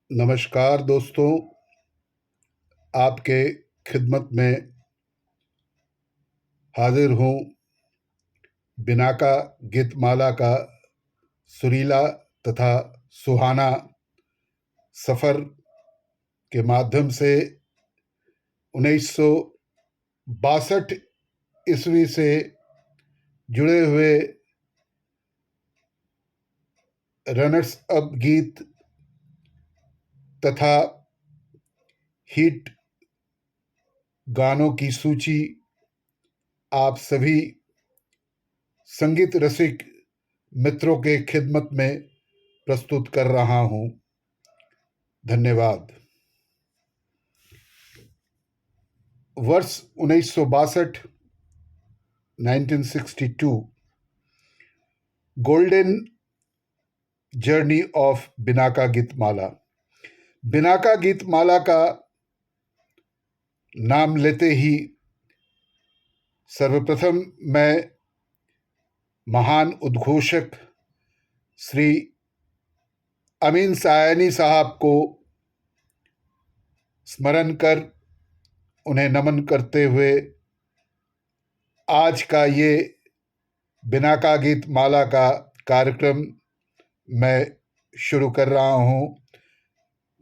नमस्कार दोस्तों, आपके खिदमत में हाजिर हूँ। बिनाका गीतमाला का सुरीला तथा सुहाना सफ़र के माध्यम से 1962 ईस्वी से जुड़े हुए रनर्स अप गीत तथा हिट गानों की सूची आप सभी संगीत रसिक मित्रों के खिदमत में प्रस्तुत कर रहा हूँ। धन्यवाद। वर्ष 1962 1962 golden journey of Binaca Geetmala. Binaca Geetmala का नाम लेते ही सर्वप्रथम मैं महान उद्घोषक श्री अमीन सायानी साहब को स्मरण कर उन्हें नमन करते हुए आज का ये बिनाका गीतमाला का कार्यक्रम मैं शुरू कर रहा हूँ।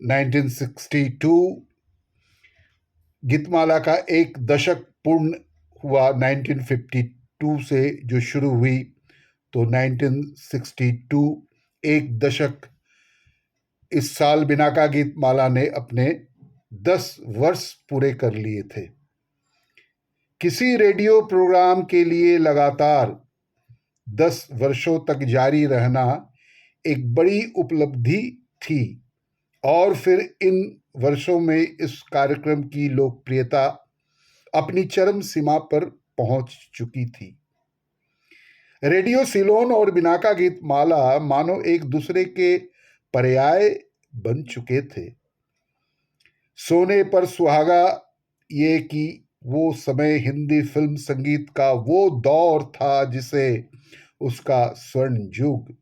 1962 गीतमाला का एक दशक पूर्ण हुआ। 1952 से जो शुरू हुई तो 1962 एक दशक। इस साल बिनाका गीतमाला ने अपने 10 वर्ष पूरे कर लिए थे। किसी रेडियो प्रोग्राम के लिए लगातार 10 वर्षों तक जारी रहना एक बड़ी उपलब्धि थी और फिर इन वर्षों में इस कार्यक्रम की लोकप्रियता अपनी चरम सीमा पर पहुंच चुकी थी। रेडियो सिलोन और बिनाका गीतमाला मानो एक दूसरे के पर्याय बन चुके थे। सोने पर सुहागा ये कि वो समय हिंदी फिल्म संगीत का वो दौर था जिसे उसका स्वर्ण युग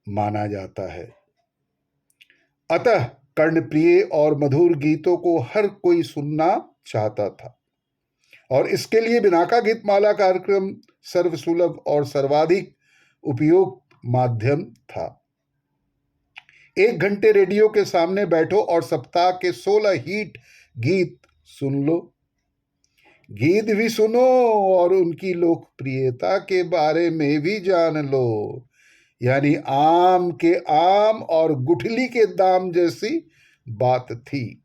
माना जाता है। अतः कर्णप्रिय और मधुर गीतों को हर कोई सुनना चाहता था और इसके लिए बिनाका गीतमाला कार्यक्रम सर्वसुलभ और सर्वाधिक उपयुक्त माध्यम था। 1 घंटे रेडियो के सामने बैठो और सप्ताह के 16 हिट गीत सुन लो। गीत भी सुनो और उनकी लोकप्रियता के बारे में भी जान लो। यानी आम के आम और गुठली के दाम जैसी बात थी।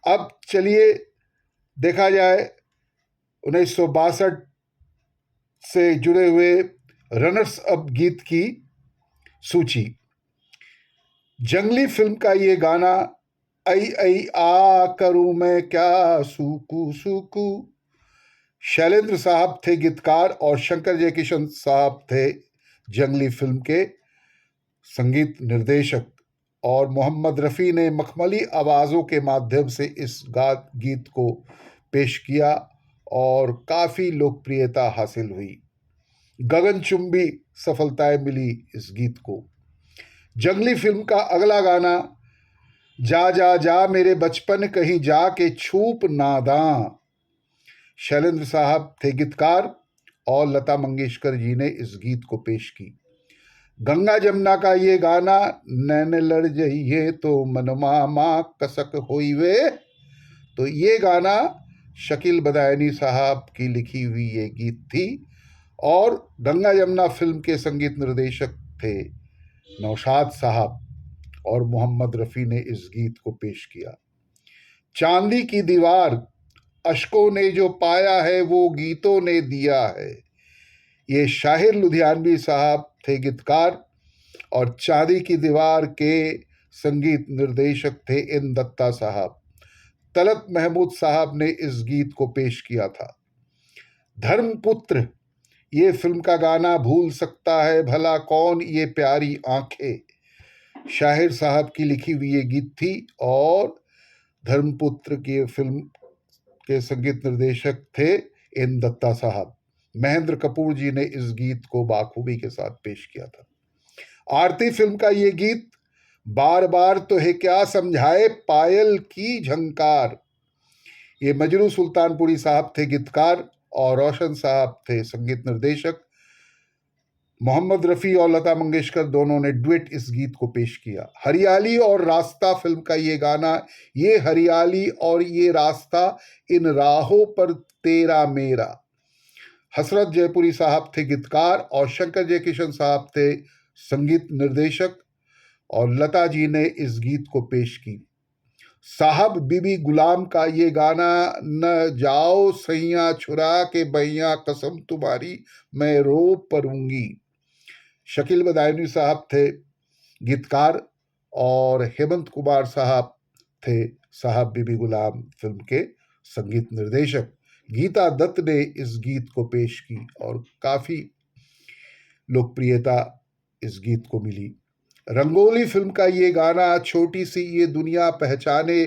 अब चलिए देखा जाए 1962 से जुड़े हुए रनर्स अप गीत की सूची। जंगली फिल्म का ये गाना आई आई आ करूं मैं क्या सूकू सूकू। शैलेंद्र साहब थे गीतकार और शंकर जयकिशन साहब थे जंगली फिल्म के संगीत निर्देशक और मोहम्मद रफ़ी ने मखमली आवाज़ों के माध्यम से इस गीत को पेश किया और काफ़ी लोकप्रियता हासिल हुई। गगनचुंबी सफलताएं मिली इस गीत को। जंगली फिल्म का अगला गाना जा जा जा मेरे बचपन कहीं जा के छूप नादां। शैलेंद्र साहब थे गीतकार और लता मंगेशकर जी ने इस गीत को पेश की। गंगा जमुना का ये गाना नैन लड़ जइए तो मनमा माँ कसक होई वे। तो ये गाना शकील बदायनी साहब की लिखी हुई ये गीत थी और गंगा जमुना फिल्म के संगीत निर्देशक थे नौशाद साहब और मोहम्मद रफ़ी ने इस गीत को पेश किया। चांदी की दीवार अशकों ने जो पाया है वो गीतों ने दिया है। ये शाहिर लुधियानवी साहब थे गीतकार और चांदी की दीवार के संगीत निर्देशक थे एन दत्ता साहब। तलत महमूद साहब ने इस गीत को पेश किया था। धर्मपुत्र ये फिल्म का गाना भूल सकता है भला कौन ये प्यारी आंखें। शाहिर साहब की लिखी हुई ये गीत थी और धर्मपुत्र की फिल्म के संगीत निर्देशक थे एन दत्ता साहब। महेंद्र कपूर जी ने इस गीत को बाखूबी के साथ पेश किया था। आरती फिल्म का ये गीत बार बार तो है क्या समझाए पायल की झंकार। ये मजरू सुल्तानपुरी साहब थे गीतकार और रोशन साहब थे संगीत निर्देशक। मोहम्मद रफ़ी और लता मंगेशकर दोनों ने डुएट इस गीत को पेश किया। हरियाली और रास्ता फिल्म का ये गाना, ये हरियाली और ये रास्ता, इन राहों पर तेरा मेरा। हसरत जयपुरी साहब थे गीतकार और शंकर जयकिशन साहब थे संगीत निर्देशक और लता जी ने इस गीत को पेश की। साहब बीबी गुलाम का ये गाना, न जाओ सैया छुरा के बहिया कसम तुम्हारी मैं रो परूंगी। शकील बदायूनी साहब थे गीतकार और हेमंत कुमार साहब थे साहब बीबी गुलाम फिल्म के संगीत निर्देशक। गीता दत्त ने इस गीत को पेश की और काफ़ी लोकप्रियता इस गीत को मिली। रंगोली फिल्म का ये गाना, छोटी सी ये दुनिया पहचाने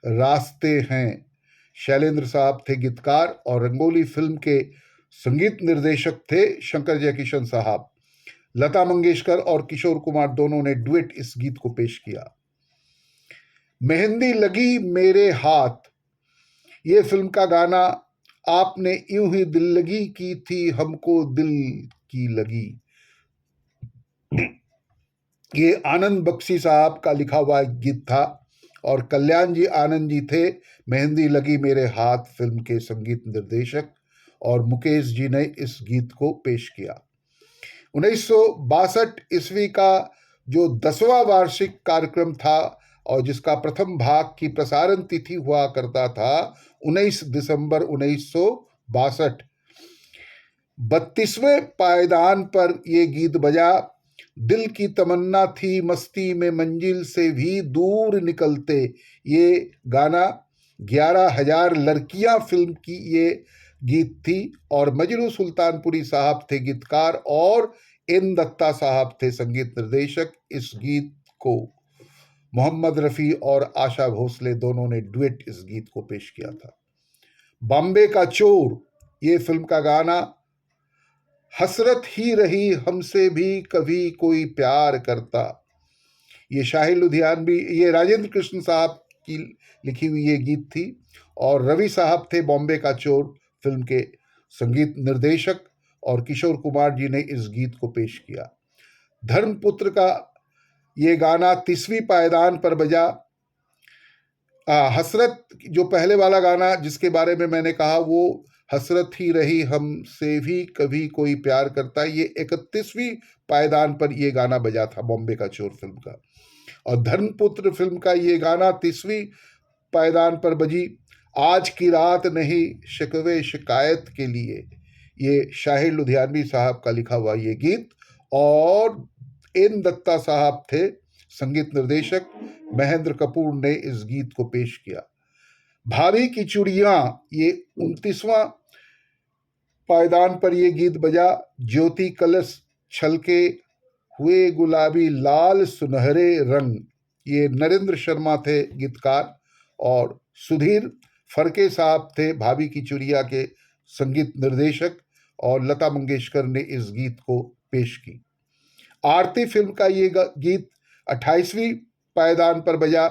रास्ते हैं। शैलेंद्र साहब थे गीतकार और रंगोली फिल्म के संगीत निर्देशक थे शंकर जयकिशन साहब। लता मंगेशकर और किशोर कुमार दोनों ने डुएट इस गीत को पेश किया। मेहंदी लगी मेरे हाथ, ये फिल्म का गाना, आपने यूं ही दिल लगी की थी हमको दिल की लगी। ये आनंद बख्शी साहब का लिखा हुआ गीत था और कल्याण जी आनंद जी थे मेहंदी लगी मेरे हाथ फिल्म के संगीत निर्देशक और मुकेश जी ने इस गीत को पेश किया। 1962 ईस्वी का जो 10वां वार्षिक कार्यक्रम था और जिसका प्रथम भाग की प्रसारण तिथि हुआ करता था 19 दिसंबर 1962, 32वें पायदान पर यह गीत बजा। दिल की तमन्ना थी मस्ती में मंजिल से भी दूर निकलते, ये गाना 11,000 लड़कियां फिल्म की ये गीत थी और मजरू सुल्तानपुरी साहब थे गीतकार और एन दत्ता साहब थे संगीत निर्देशक। इस गीत को मोहम्मद रफ़ी और आशा भोसले दोनों ने डुएट इस गीत को पेश किया था। बॉम्बे का चोर, ये फिल्म का गाना, हसरत ही रही हमसे भी कभी कोई प्यार करता, ये शाहिद लुधियानवी, ये राजेंद्र कृष्ण साहब की लिखी हुई ये गीत थी और रवि साहब थे बॉम्बे का चोर फिल्म के संगीत निर्देशक और किशोर कुमार जी ने इस गीत को पेश किया। धर्मपुत्र का ये गाना 30वीं पायदान पर बजा। हसरत जो पहले वाला गाना जिसके बारे में मैंने कहा वो हसरत ही रही हमसे भी कभी कोई प्यार करता, ये 31वीं पायदान पर ये गाना बजा था बॉम्बे का चोर फिल्म का। और धर्मपुत्र फिल्म का ये गाना 30वीं पायदान पर बजी। आज की रात नहीं शिकवे शिकायत के लिए, ये शाहिद लुधियानवी साहब का लिखा हुआ ये गीत और एन दत्ता साहब थे संगीत निर्देशक। महेंद्र कपूर ने इस गीत को पेश किया। भाभी की चूड़ियां, ये 29वां पायदान पर यह गीत बजा। ज्योति कलश छलके हुए गुलाबी लाल सुनहरे रंग, ये नरेंद्र शर्मा थे गीतकार और सुधीर फरके साहब थे भाभी की चूड़िया के संगीत निर्देशक और लता मंगेशकर ने इस गीत को पेश की। आरती फिल्म का ये गीत 28वीं पायदान पर बजा।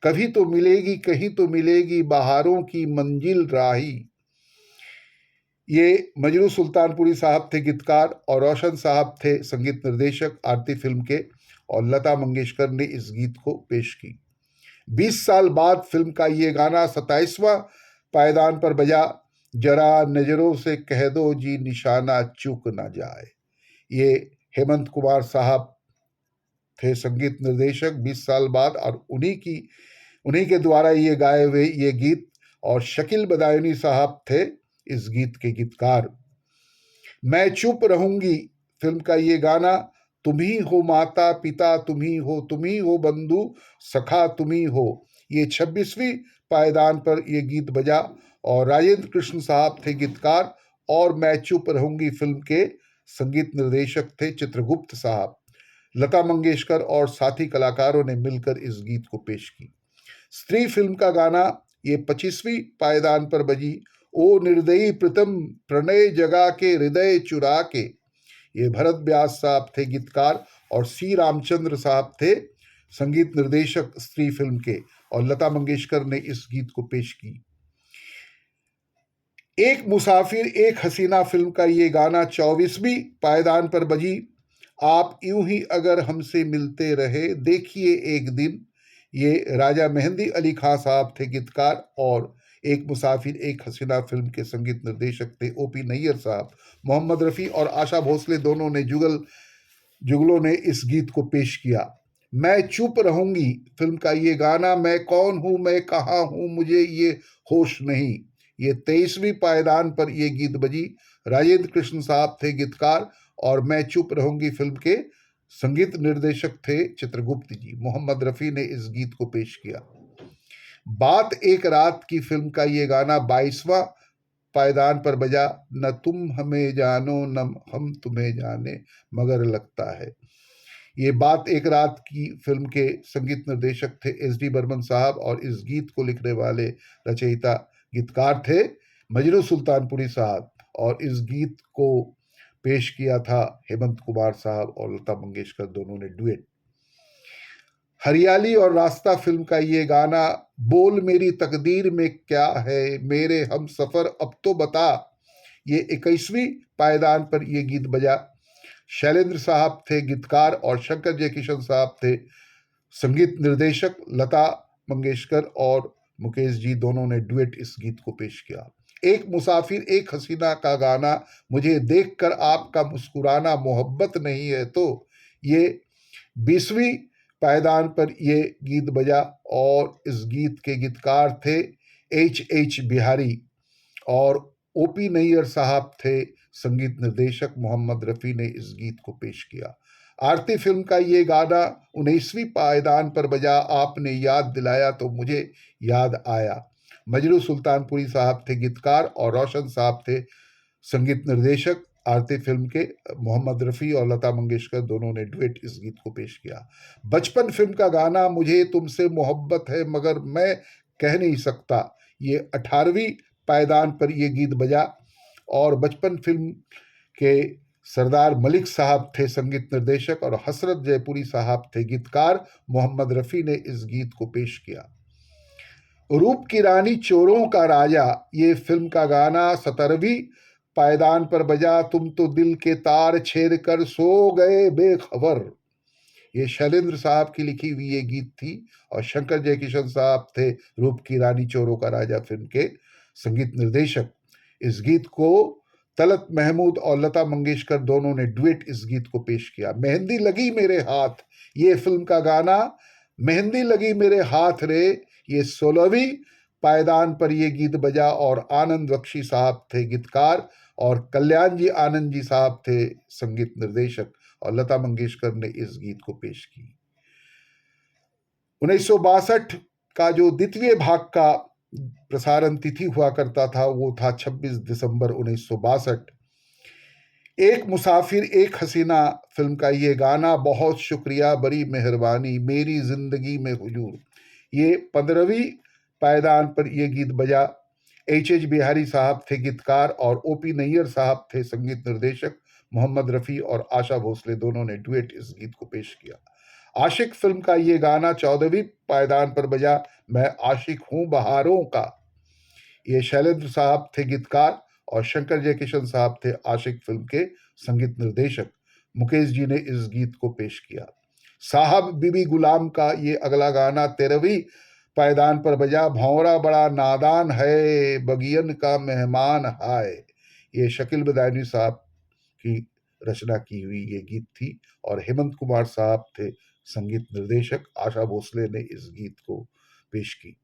कभी तो मिलेगी कहीं तो मिलेगी बहारों की मंजिल राही, ये मजरू सुल्तानपुरी साहब थे गीतकार और रोशन साहब थे संगीत निर्देशक आरती फिल्म के और लता मंगेशकर ने इस गीत को पेश की। 20 साल बाद फिल्म का ये गाना 27वां पायदान पर बजा। जरा नजरों से कह दो जी निशाना चूक ना जाए, ये हेमंत कुमार साहब थे संगीत निर्देशक 20 साल बाद और उन्हीं के द्वारा ये गाए हुए ये गीत और शकील बदायूनी साहब थे इस गीत के गीतकार। मैं चुप रहूंगी फिल्म का ये गाना, तुम ही हो माता पिता तुम ही हो बंधु सखा तुम ही हो, ये 26वीं पायदान पर ये गीत बजा और राजेंद्र कृष्ण साहब थे गीतकार और मैं चुप रहूंगी फिल्म के संगीत निर्देशक थे चित्रगुप्त साहब। लता मंगेशकर और साथी कलाकारों ने मिलकर इस गीत को पेश की। स्त्री फिल्म का गाना ये 25वीं पायदान पर बजी। ओ निर्दयी प्रीतम प्रणय जगा के हृदय चुरा के, ये भरत व्यास साहब थे गीतकार और सी रामचंद्र साहब थे संगीत निर्देशक स्त्री फिल्म के, और लता मंगेशकर ने इस गीत को पेश की। एक मुसाफिर एक हसीना फिल्म का ये गाना 24वीं पायदान पर बजी। आप यूं ही अगर हमसे मिलते रहे देखिए एक दिन, ये राजा मेहंदी अली खां साहब थे गीतकार, और एक मुसाफिर एक हसीना फिल्म के संगीत निर्देशक थे ओपी नैयर साहब। मोहम्मद रफ़ी और आशा भोसले दोनों ने जुगलों ने इस गीत को पेश किया। मैं चुप रहूंगी फिल्म का ये गाना, मैं कौन हूं मैं कहाँ हूं मुझे ये होश नहीं, ये 23वीं पायदान पर ये गीत बजी। राजेंद्र कृष्ण साहब थे गीतकार, और मैं चुप रहूंगी फिल्म के संगीत निर्देशक थे चित्रगुप्त जी। मोहम्मद रफ़ी ने इस गीत को पेश किया। बात एक रात की फिल्म का ये गाना 22वां पायदान पर बजा। न तुम हमें जानो न हम तुम्हें जाने मगर लगता है, ये बात एक रात की फिल्म के संगीत निर्देशक थे एस.डी. बर्मन साहब, और इस गीत को लिखने वाले रचयिता गीतकार थे मजरू सुल्तानपुरी साहब, और इस गीत को पेश किया था हेमंत कुमार साहब और लता मंगेशकर दोनों ने डुएट। हरियाली और रास्ता फिल्म का ये गाना, बोल मेरी तकदीर में क्या है मेरे हम सफर अब तो बता, ये 21वीं पायदान पर यह गीत बजा। शैलेंद्र साहब थे गीतकार और शंकर जयकिशन साहब थे संगीत निर्देशक। लता मंगेशकर और मुकेश जी दोनों ने डुएट इस गीत को पेश किया। एक मुसाफिर एक हसीना का गाना, मुझे देखकर आपका मुस्कुराना मोहब्बत नहीं है तो, ये 20वीं पायदान पर ये गीत बजा, और इस गीत के गीतकार थे एच बिहारी, और ओपी नैयर साहब थे संगीत निर्देशक। मोहम्मद रफ़ी ने इस गीत को पेश किया। आरती फिल्म का ये गाना 19वीं पायदान पर बजा। आपने याद दिलाया तो मुझे याद आया। मजरू सुल्तानपुरी साहब थे गीतकार और रोशन साहब थे संगीत निर्देशक। आरती फिल्म के मोहम्मद रफ़ी और लता मंगेशकर दोनों ने डुएट इस गीत को पेश किया। बचपन फिल्म का गाना, मुझे तुमसे मोहब्बत है मगर मैं कह नहीं सकता, ये 18वीं पायदान पर यह गीत बजा, और बचपन फिल्म के सरदार मलिक साहब थे संगीत निर्देशक और हसरत जयपुरी साहब थे गीतकार। मोहम्मद रफ़ी ने इस गीत को पेश किया। रूप की रानी चोरों का राजा, ये फिल्म का गाना 17वीं पायदान पर बजा। तुम तो दिल के तार छेद कर सो गए बेखबर, ये शैलेंद्र साहब की लिखी हुई ये गीत थी, और शंकर जयकिशन साहब थे रूप की रानी चोरों का राजा फिल्म के संगीत निर्देशक। इस गीत को तलत महमूद और लता मंगेशकर दोनों ने डुएट इस गीत को पेश किया। मेहंदी लगी मेरे हाथ, ये फिल्म का गाना, मेहंदी लगी मेरे हाथ रे, ये 16वीं पायदान पर यह गीत बजा, और आनंद बख्शी साहब थे गीतकार और कल्याण जी आनंद जी साहब थे संगीत निर्देशक, और लता मंगेशकर ने इस गीत को पेश की। 1962 का जो द्वितीय भाग का प्रसारण तिथि हुआ करता था वो था 26 दिसंबर 1962। एक मुसाफिर एक हसीना फिल्म का ये गाना, बहुत शुक्रिया बड़ी मेहरबानी मेरी जिंदगी में हुजूर, ये 15वीं पायदान पर यह गीत बजा। एच बिहारी साहब थे गीतकार और ओपी नैयर साहब थे संगीत निर्देशक। मोहम्मद रफ़ी और आशा भोसले दोनों ने डुएट इस गीत को पेश किया। आशिक फिल्म का ये गाना 14वीं पायदान पर बजा। मैं आशिक हूं बहारों का, ये शैलेंद्र साहब थे गीतकार और शंकर जयकिशन साहब थे आशिक फिल्म के संगीत निर्देशक। मुकेश जी ने इस गीत को पेश किया। साहब बीबी गुलाम का ये अगला गाना 13वीं पायदान पर बजा। भौरा बड़ा नादान है बगियन का मेहमान हाय, ये शकील बदायूनी साहब की रचना की हुई ये गीत थी और हेमंत कुमार साहब थे संगीत निर्देशक। आशा भोसले ने इस गीत को पेश की।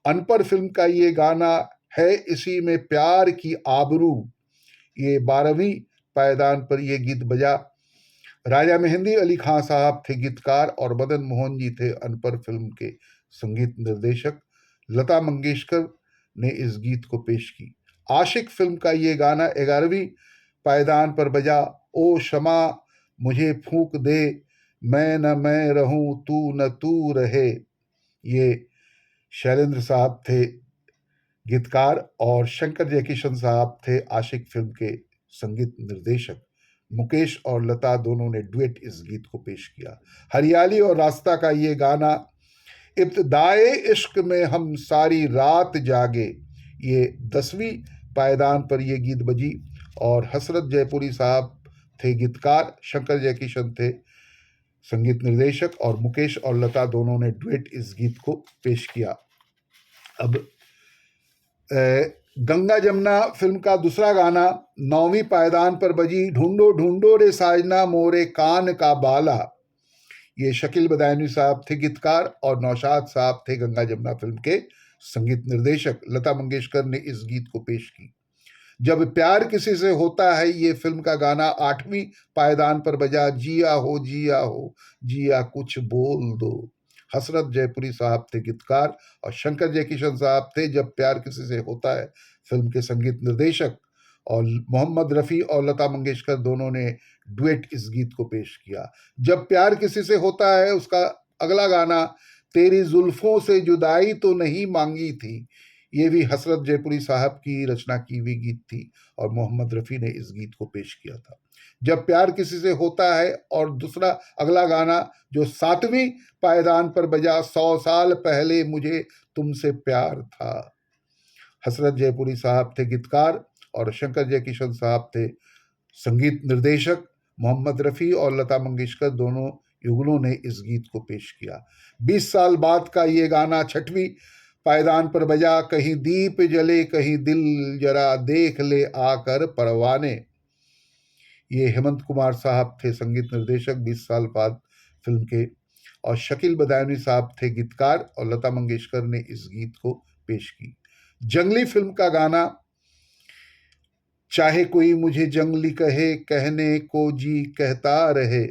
अनपर फिल्म का ये गाना है इसी में प्यार की आबरू, ये 12वीं पायदान पर यह गीत बजा। राजा मेहंदी अली खां साहब थे गीतकार और मदन मोहन जी थे अनपर फिल्म के संगीत निर्देशक। लता मंगेशकर ने इस गीत को पेश की। आशिक फिल्म का ये गाना 11वीं पायदान पर बजा। ओ शमा मुझे फूंक दे, मैं न मैं रहूं तू न तू रहे, ये शैलेंद्र साहब थे गीतकार और शंकर जयकिशन साहब थे आशिक फिल्म के संगीत निर्देशक। मुकेश और लता दोनों ने डुएट इस गीत को पेश किया। हरियाली और रास्ता का ये गाना, इब्तिदाए इश्क में हम सारी रात जागे, ये 10वीं पायदान पर ये गीत बजी और हसरत जयपुरी साहब थे गीतकार, शंकर जयकिशन थे संगीत निर्देशक और मुकेश और लता दोनों ने डुएट इस गीत को पेश किया। अब गंगा जमुना फिल्म का दूसरा गाना 9वीं पायदान पर बजी, ढूंढो ढूंढो रे साजना मोरे कान का बाला, ये शकील बदायूनी साहब थे गीतकार और नौशाद साहब थे गंगा जमुना फिल्म के संगीत निर्देशक। लता मंगेशकर ने इस गीत को पेश की। जब प्यार किसी से होता है, ये फिल्म का गाना 8वीं पायदान पर बजा, जिया हो जिया हो जिया कुछ बोल दो, हसरत जयपुरी साहब थे गीतकार और शंकर जयकिशन साहब थे जब प्यार किसी से होता है फिल्म के संगीत निर्देशक, और मोहम्मद रफ़ी और लता मंगेशकर दोनों ने डुएट इस गीत को पेश किया। जब प्यार किसी से होता है उसका अगला गाना, तेरी जुल्फों से जुदाई तो नहीं मांगी थी, ये भी हसरत जयपुरी साहब की रचना की हुई गीत थी और मोहम्मद रफ़ी ने इस गीत को पेश किया था। जब प्यार किसी से होता है और दूसरा अगला गाना जो 7वीं पायदान पर बजा, 100 साल पहले मुझे तुमसे प्यार था, हसरत जयपुरी साहब थे गीतकार और शंकर जयकिशन साहब थे संगीत निर्देशक। मोहम्मद रफ़ी और लता मंगेशकर दोनों युगलों ने इस गीत को पेश किया। 20 साल बाद का ये गाना 6वीं पायदान पर बजा, कहीं दीप जले कहीं दिल जरा देख ले आकर परवाने, ये हेमंत कुमार साहब थे संगीत निर्देशक 20 साल बाद फिल्म के और शकील बदायूनी साहब थे गीतकार और लता मंगेशकर ने इस गीत को पेश की। जंगली फिल्म का गाना, चाहे कोई मुझे जंगली कहे कहने को जी कहता रहे,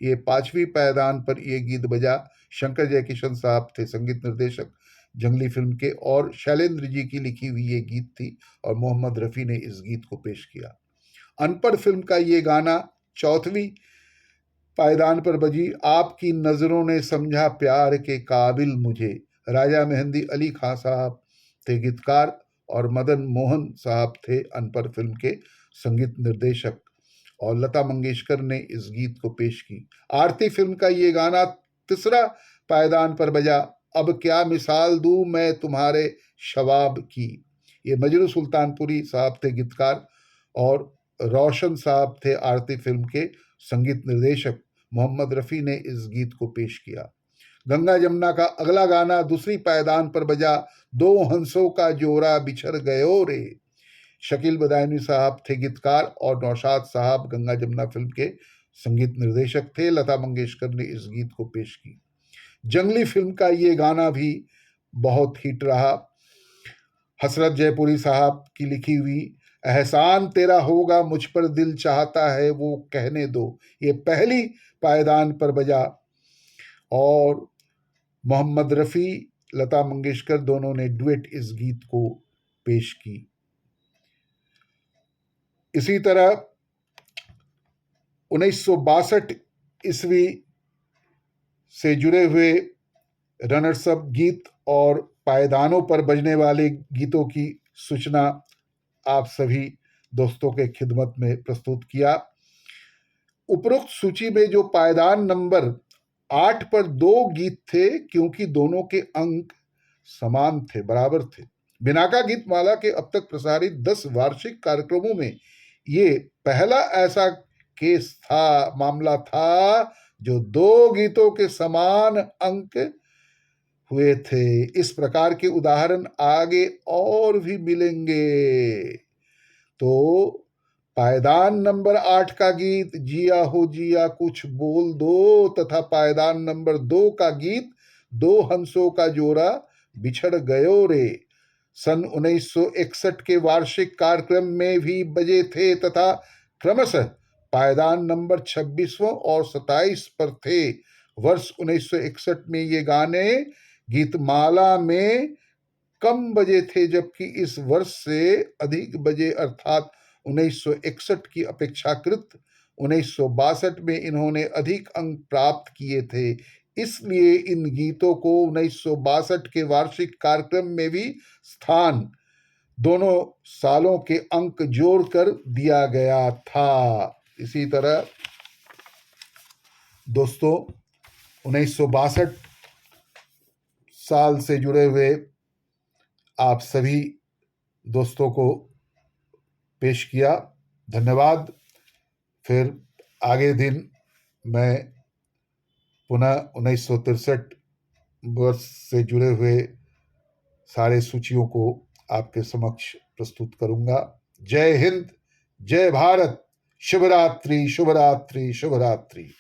ये 5वीं पायदान पर यह गीत बजा। शंकर जयकिशन साहब थे संगीत निर्देशक जंगली फिल्म के और शैलेंद्र जी की लिखी हुई ये गीत थी और मोहम्मद रफ़ी ने इस गीत को पेश किया। अनपढ़ फिल्म का ये गाना 4वीं पायदान पर बजी, आपकी नजरों ने समझा प्यार के काबिल मुझे, राजा मेहंदी अली खां साहब थे गीतकार और मदन मोहन साहब थे अनपढ़ फिल्म के संगीत निर्देशक और लता मंगेशकर ने इस गीत को पेश की। आरती फिल्म का ये गाना 3रा पायदान पर बजा, अब क्या मिसाल दूं मैं तुम्हारे शबाब की, ये मजरू सुल्तानपुरी साहब थे गीतकार और रोशन साहब थे आरती फिल्म के संगीत निर्देशक। मोहम्मद रफ़ी ने इस गीत को पेश किया। गंगा जमुना का अगला गाना 2री पायदान पर बजा, दो हंसों का जोड़ा बिछड़ गयो रे, शकील बदायूनी साहब थे गीतकार और नौशाद साहब गंगा जमुना फिल्म के संगीत निर्देशक थे। लता मंगेशकर ने इस गीत को पेश की। जंगली फिल्म का ये गाना भी बहुत हिट रहा। हसरत जयपुरी साहब की लिखी हुई एहसान तेरा होगा मुझ पर दिल चाहता है वो कहने दो, ये पहली पायदान पर बजा और मोहम्मद रफ़ी लता मंगेशकर दोनों ने डुएट इस गीत को पेश की। इसी तरह 1962 ईस्वी से जुड़े हुए रनर्स अप गीत और पायदानों पर बजने वाले गीतों की सूचना आप सभी दोस्तों के खिदमत में प्रस्तुत किया। उपरोक्त सूची में जो पायदान नंबर 8 पर 2 गीत थे क्योंकि दोनों के अंक समान थे, बराबर थे। बिनाका गीत माला के अब तक प्रसारित 10 वार्षिक कार्यक्रमों में ये पहला ऐसा केस था, मामला था जो 2 गीतों के समान अंक हुए थे। इस प्रकार के उदाहरण आगे और भी मिलेंगे। तो पायदान नंबर 8 का गीत जिया हो जिया कुछ बोल दो तथा पायदान नंबर 2 का गीत दो हंसों का जोड़ा बिछड़ गयो रे सन 1961 के वार्षिक कार्यक्रम में भी बजे थे तथा क्रमशः पायदान नंबर 26वां और 27 पर थे। वर्ष 1961 में ये गाने गीतमाला में कम बजे थे जबकि इस वर्ष से अधिक बजे अर्थात 1961 की अपेक्षाकृत 1962 में इन्होंने अधिक अंक प्राप्त किए थे। इसलिए इन गीतों को 1962 के वार्षिक कार्यक्रम में भी स्थान दोनों सालों के अंक जोड़कर दिया गया था। इसी तरह दोस्तों 1962 साल से जुड़े हुए आप सभी दोस्तों को पेश किया। धन्यवाद। फिर आगे दिन मैं पुनः 1963 वर्ष से जुड़े हुए सारे सूचियों को आपके समक्ष प्रस्तुत करूंगा। जय हिंद, जय भारत, शुभ रात्रि, शुभ रात्रि, शुभ रात्रि।